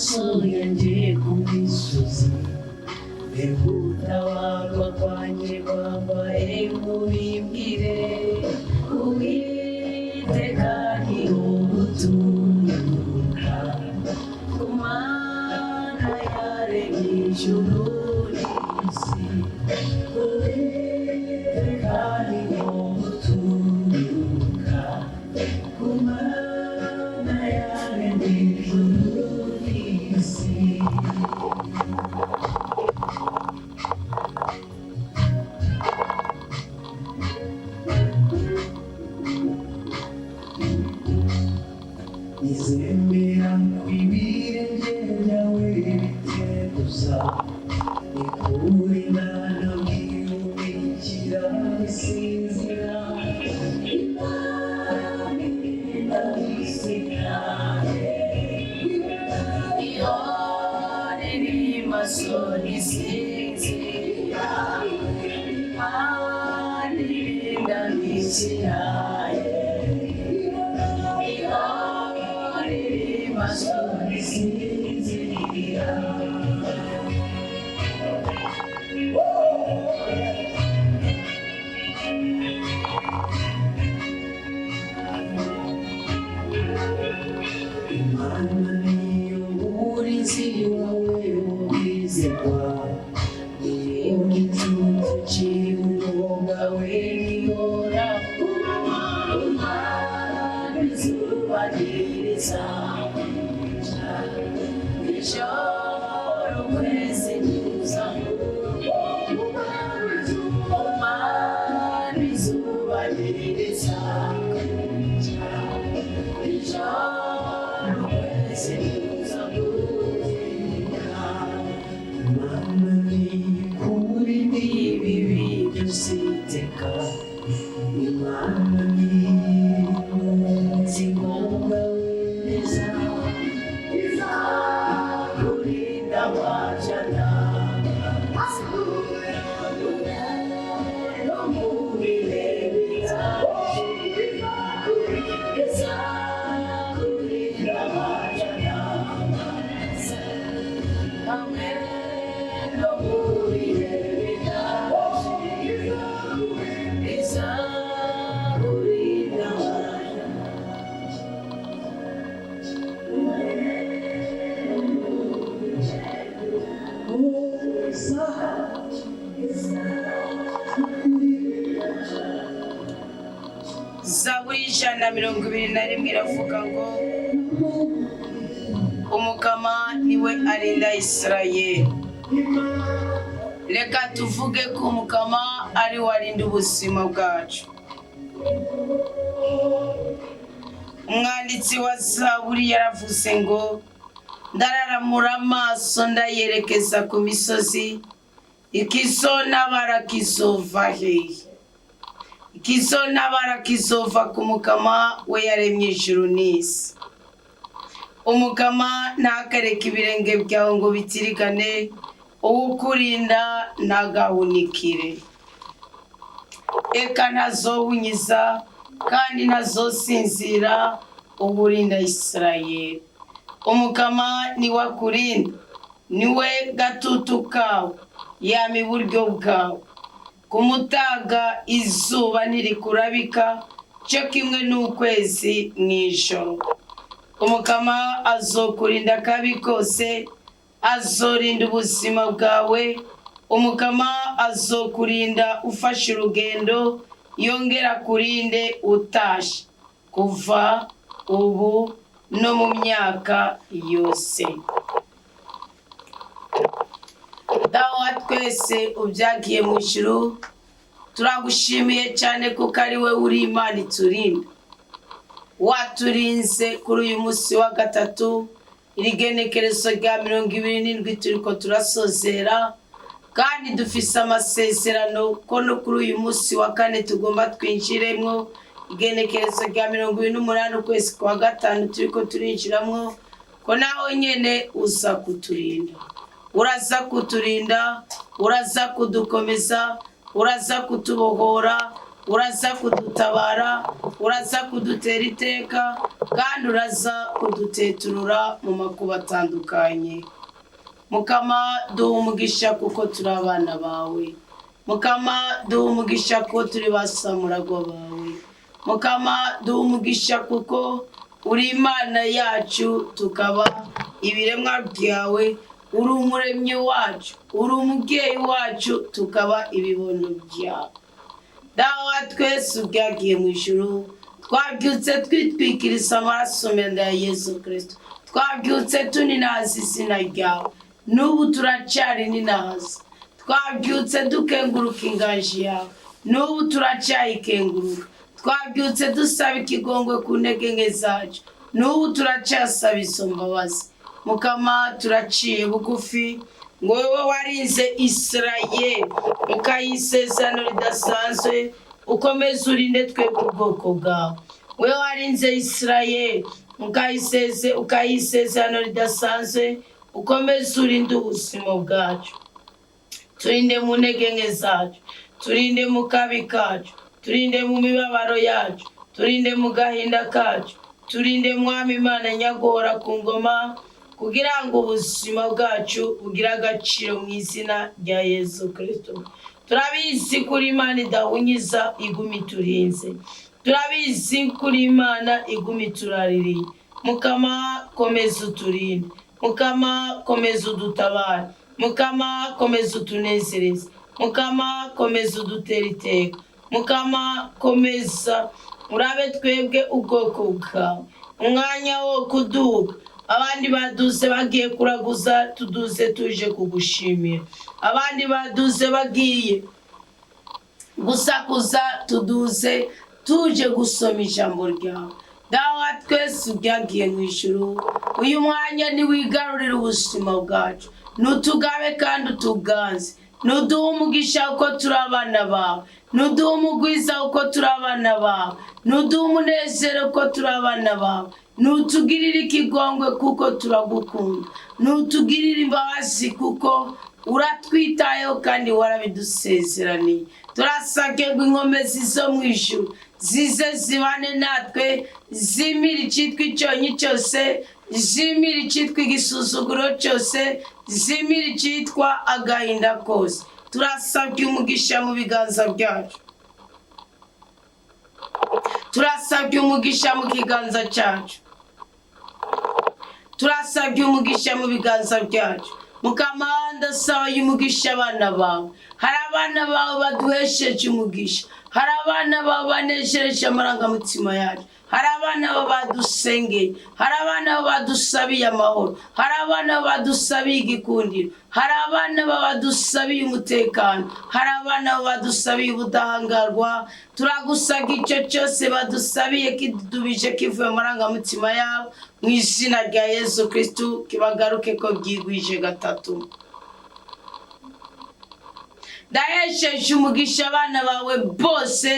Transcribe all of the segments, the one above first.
amaso yanjye ku misozi gutabarwa kwanjye kwambaye mubimbwire Uwiteka ni uguturuka ku Mana yaremye ijuru n'isi Uwiteka ni uguturuka ku Mana yaremye ijuru n'isi Nizembera kwibirenge byawe biteguza Nikurinda nabwirumikira isinzira Imana irinda isinzira Iyo riri maso isinzira Imana irinda isinzira Zaburi 121 iravuga ngo Umukama niwe arinda Isirayeli. Reka tuvuge ko Umukama ari warinda ubuzima bwacu. Umwanditsi wa Zaburi yaravuze ngo ndararamura amaso ndayerekeza ku misozi ikizonabara kizova hehe ikizonabara kizova ku Mukama we yaremye ijuru n'isi. Umukama ntakareka ibirenge byawe ngo bitirigane, uwukurinda ntagahunikire. Eka ntazowunyiza kandi ntazosinzira uburinda Isirayeli. Umukama niwe akurinda, niwe gatutu kawe yama iburyo bwawe. Kumutaga izuba ntirikurabika cyo kimwe n'ukwezi mw'ijoro. Umukama azokurinda kabi kose, azorinda ubuzima bwawe. Umukama azokurinda ufashe urugendo, yongera kurinde utashe kuva ubu no mu myaka yose. Dawa twese ubyagiye mu ijuru, turagushimiye cyane kuko ari we uri Imana iturinda. Waturinze kuri uyu munsi wa gatatu, irigenekerezo rya 27 turiko turasozera, kandi dufise amasezerano ko no kuri uyu munsi wa kane tugomba twinjiremwo igenekerezo rya 28 ukwezi kwa gatanu turiko turinjiramwo, ko naho nyene uza kuturinda. Uraza kuturinda, uraza kudukomeza, uraza kutubohora, uraza kudutabara, uraza kudutera iteka, kandi uraza kuduteturura mu makuba atandukanye. Mukama duha umugisha kuko turi abana bawe. Mukama duha umugisha kuko turi basamuragwa bawe. Mukama duha umugisha kuko uri Imana yacu, tukaba ibiremwa byawe. Uri umuremyi wacu, uri umubyeyi wacu, tukaba ibibondo byawe. Dawa twese ubwagiye mu ijuru, twabyutse twitwikiriza amaraso meza ya Yesu Kristo. Twabyutse tuninaza izina ryawe, n'ubu turacyari ninaza. Twabyutse dukenguruka inganji yawe, n'ubu turacyayikenguruka. Twabyutse dusaba ikigongwe ku ntege nke zacu, n'ubu turacyasaba izo mbabazi. Mukama turaciye bugufi ngo wowe warinze Isirayeli ukayisezerano ridasanzwe, ukomeze urinde twebwe ubwoko bwawe. Wowe warinze Isirayeli ukayisezerano ridasanzwe, ukomeze urinde ubuzima bwacu. Turinde mu ntege nke zacu, turinde mu kabi kacu, turinde mu mibabaro yacu, turinde mu gahinda kacu, turinde Mwami Imana nyagora ku ngoma, kugira ngo ubuzima bwacu bugire agaciro mu izina rya Yesu Kristo. Turabizi kuri Imana idahunyiza, iguma iturinze. Turabizi kuri Imana iguma ituraririye. Mukama komeza uturinde, Mukama komeza udutabare, Mukama komeza utunezereze, Mukama komeza udutera iteka, Mukama komeza urabe twebwe ubwoko bwawe. Umwanya wo kuduga, abandi baduze bagiye kuraguza, tuduze tuje kugushimira. Abandi baduze bagiye gusakuza, tuduze tuje gusoma ijambo ryawe. Dawa twese ubwagiye mu ijuru, uyu mwanya niwigarurira ubuzima bwacu, nutugabe kandi utuganze. Nuduha umugisha uko turi abana bawe, nuduha umugwiza uko turi abana bawe, nuduha umunezero uko turi abana bawe. Nutugirire ikigongwe kuko turagukunda, nutugirire imbabazi kuko uratwitayeho kandi warabidusezeraniye. Turasabye ngo inkomezi zo mu ijuru zize zibane natwe, zimira icyitwa icyonyi cyose, zimira icyitwa igisuzuguro cyose, zimira icyitwa agahinda kose. Turasabye umugisha mu biganza byacu, turasabye umugisha mu kiganza cyacu, turasabye umugisha mu biganza byacu. Mukama ndasaba umugisha abana bawe. Hari abana bawe baduhesheje umugisha, hari abana bawe baneshereje amarangamutima yacu, hari abana bawe badusengeye, hari abana bawe badusabiye amahoro, hari abana bawe badusabiye igikundiro, hari abana bawe badusabiye umutekano, hari abana bawe badusabiye ubudahangarwa. Turagusabye icyo cyose badusabiye kidubije kivuye amarangamutima yabo, mu izina rya Yesu Kristo kibagaruke ko byigwije gatatu. Ndahesheje umugisha abana bawe bose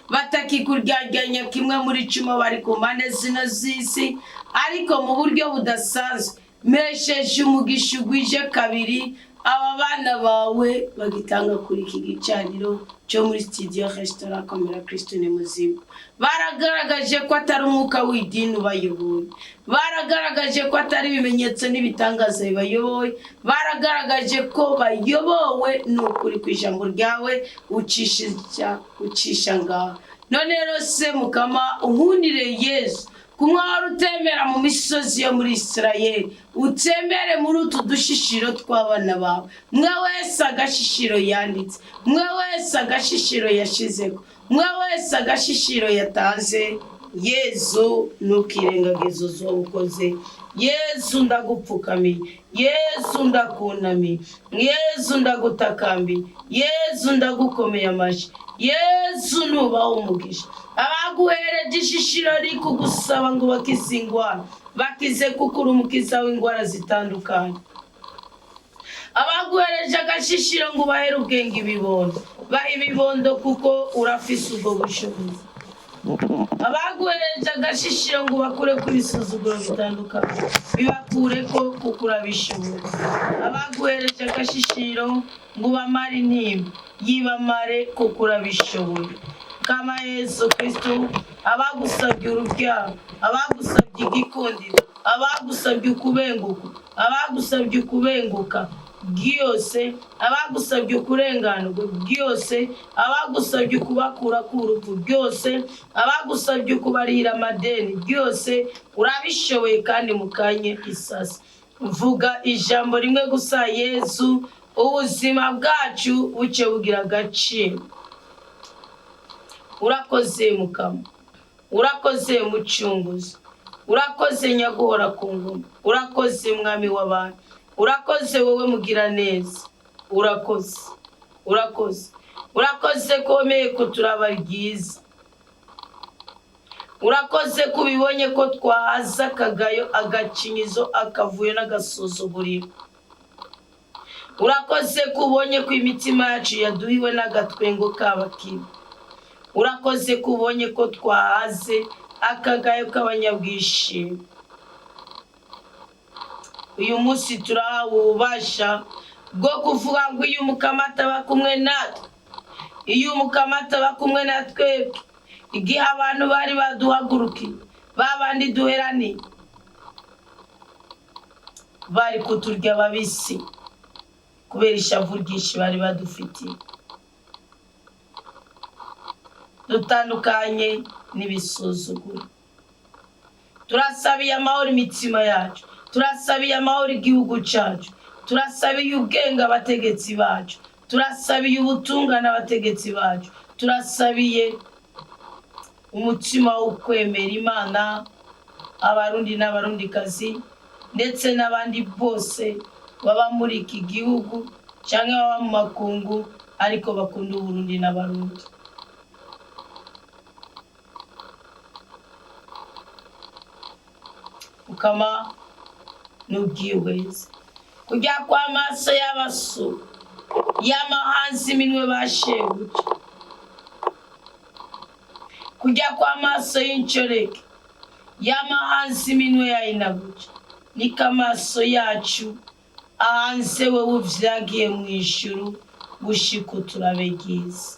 batakikuryaganya kimwe muri cumi, bari ku mpande zino z'isi ariko mu buryo budasanzwe. Mpesheje umugisha ugwije kabiri aba bana bawe bagitanga kuri iki gicaniro cyo muri studio Restaurant Komera Kristo ni muzima. Baragaragaje ko atari umwuka w'idini ubayoboye, baragaragaje ko atari ibimenyetso n'ibitangaza bibayoboye, baragaragaje ko bayobowe n'ukuri kw'ijambo ryawe ucisha ngaho. None rero se Mukama unkundire Yesu, kumwara utemera mu misozi yo muri Isirayeli, utemere muri utu dushishiro tw'abana bawe. Mwe wese agashishiro yanditse, mwe wese agashishiro yashizeko, mwe wese agashishiro yatanze. Yesu ntukirengagize uzo ukoze. Yesu ndagupfukamiye, Yesu ndakunamiye, Yesu ndagutakambiye, Yesu ndagukomeye amashyi, Yesu nubaha umugisha. Abaguhereje ishishiro rikugusaba ngo bakize ingwara, bakize kuko uri umukiza w'ingwara zitandukanye. Abaguhereje agashishiro ngo ubahere ubwenge ibibondo, baha ibibondo kuko urafise ubwo bushobozi. Abaguhereje agashishiro ngo bakure ku bisuzuguro bitandukanye, bibakure ko kuko urabishoboye. Abaguhereje agashishiro ngo bamare intimba, yibamare kuko urabishoboye. kama Yesu Kristo, abagusabye urubyaro, abagusabye igikundiro, abagusabye ukubenguka, abagusabye ukubenguka byose, abagusabye ukurenganurwa byose, abagusabye kubakura ku rupfu byose, abagusabye kubarira amadeni byose, urabishoboye kandi mukanye isasa. Mvuga ijambo rimwe gusa Yesu, ubuzima bwacu buce bugira agaciro. Urakoze Mukama, urakoze Mucunguzi, urakoze Nyaguhora ku ngoma, urakoze Mwami w'abantu, urakoze wowe mugira neza, urakoze, urakoze, urakoze komeye ko turaba ryiza, urakoze kubibonye ko twahaza akagayo, agacinyizo, akavuyo n'agasuzuguriro. Urakoze kubonye ko imitima yacu yaduhiwe n'agatwengo k'abakire. Urakoze kubonye ko twahaze akagayo k'abanyabwishimo. Uyu munsi turahawe ububasha bwo kuvuga ngo iyo Umukama ataba kumwe natwe, iyo Umukama ataba kumwe natwe, igihe abantu bari baduhagurukiye, babandi duheraniye, bari kuturya babisi kubera ishavu ryinshi bari badufitiye. Dutandukanye n'ibisuzuguro. Turasabiye amahoro imitima yacu, turasabiye amahoro igihugu cyacu, turasabiye ubwenge abategetsi bacu, turasabiye ubutungane abategetsi bacu, turasabiye umutima wo kwemera Imana, abarundi n'abarundikazi ndetse n'abandi bose baba muri iki gihugu cyangwa baba mu makungu ariko bakunda Uburundi n'abarundi. Mukama n'ubwihweze kujya kw'amaso y'abasura y'amahanzi iminwe bashebuja, kujya kw'amaso y'incoreke y'amahanzi iminwe yayinabuja, niko amaso yacu ahanze wowe uvyagiye mu ijuru gushika turabe ryiza.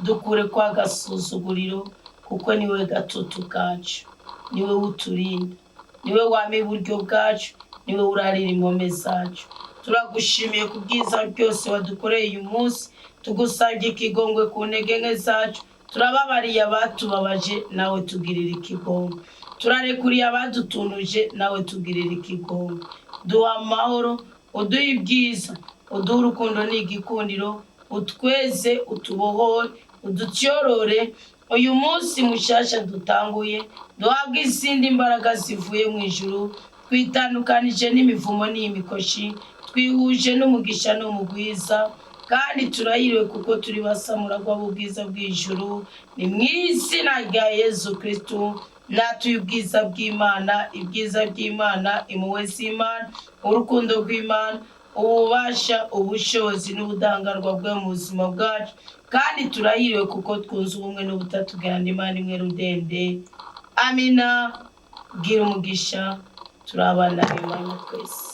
Dukure kwa gasuzuguriro kuko niwe gatutu kacu, niwe uturinda, niwe wame iburyo bwacu, niwe urarira impome zacu. Turagushimiye ku bwiza byose wadukoreye uyu munsi, tugusabye ikigongwe ku ntege nke zacu. Turababariye abatubabaje, nawe tugirira ikigongwe. Turarekuriye abadutunuje, nawe tugirira ikigongwe. Duha amahoro, uduhe ibyiza, uduhe urukundo n'igikundiro, utweze, utubohore, udutyorore. Uyu munsi mushasha dutanguye, duhabwe izindi mbaraga zivuye mu ijuru, twitandukanije n'imivumo n'imikoshi, twihuje n'umugisha n'umugwiza, kandi turahiriwe kuko turi basamuragwa b'ubwiza bw'ijuru. Ni mu izina rya Yesu Kristo natuye ubwiza bw'Imana, ibyiza by'Imana, impuhwe z'Imana, urukundo rw'Imana, ububasha, ubushobozi n'ubudahangarwa bwo mu buzima bwacu, kandi turahiriwe kuko twunze ubumwe n'ubutatu bwa Imana imwe rudende. Amina. Gira umugisha, turabana b'Imana twese.